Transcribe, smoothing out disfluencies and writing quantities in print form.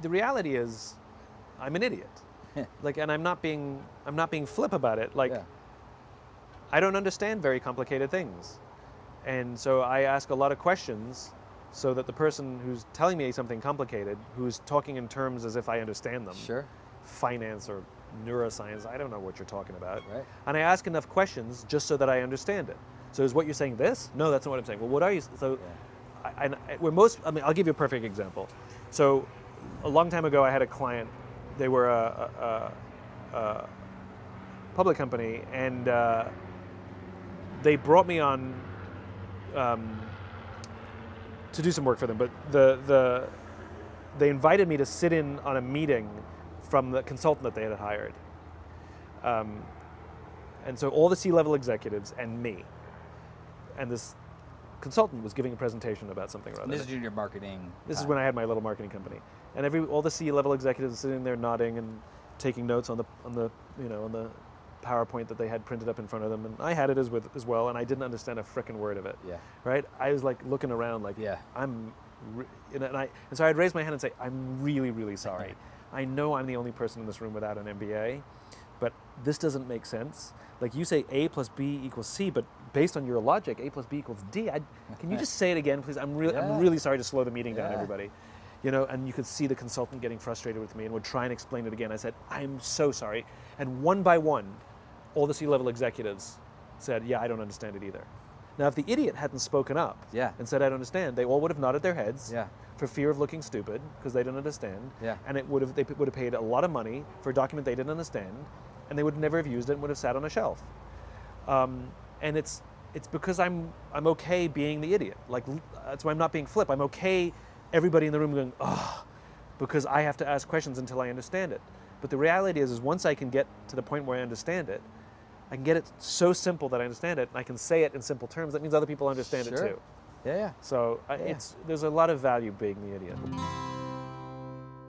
The reality is, I'm an idiot. And I'm not being flip about it. I don't understand very complicated things. And so I ask a lot of questions so that the person who's telling me something complicated, who's talking in terms as if I understand them, Sure. finance or neuroscience, I don't know what you're talking about. Right. And I ask enough questions just so that I understand it. So is what you're saying this? No, that's not what I'm saying. Well, what are you? So I'll give you a perfect example. So a long time ago, I had a client. They were a public company, and they brought me on to do some work for them. But they invited me to sit in on a meeting from the consultant that they had hired. And so all the C-level executives and me, and this consultant was giving a presentation about something or other. This is junior marketing. This is when I had my little marketing company, and all the C-level executives sitting there nodding and taking notes on the PowerPoint that they had printed up in front of them, and I had it as well, and I didn't understand a frickin' word of it. Yeah. Right? I was like looking around, like, yeah. and so I'd raise my hand and say, I'm really, really sorry. I know I'm the only person in this room without an MBA, but this doesn't make sense. Like, you say A plus B equals C, but based on your logic, A plus B equals D. Can you just say it again, please? I'm really sorry to slow the meeting down, everybody. And you could see the consultant getting frustrated with me and would try and explain it again. I said, I'm so sorry. And one by one, all the C-level executives said, yeah, I don't understand it either. Now, if the idiot hadn't spoken up and said, I don't understand, they all would have nodded their heads for fear of looking stupid because they didn't understand. And they would have paid a lot of money for a document they didn't understand, and they would never have used it and would have sat on a shelf. And it's because I'm okay being the idiot. Like, that's why I'm not being flip. I'm okay everybody in the room going, oh, because I have to ask questions until I understand it. But the reality is there's once I can get to the point where I understand it, I can get it so simple that I understand it, and I can say it in simple terms. That means other people understand it too. Yeah, yeah. So there's a lot of value being the idiot.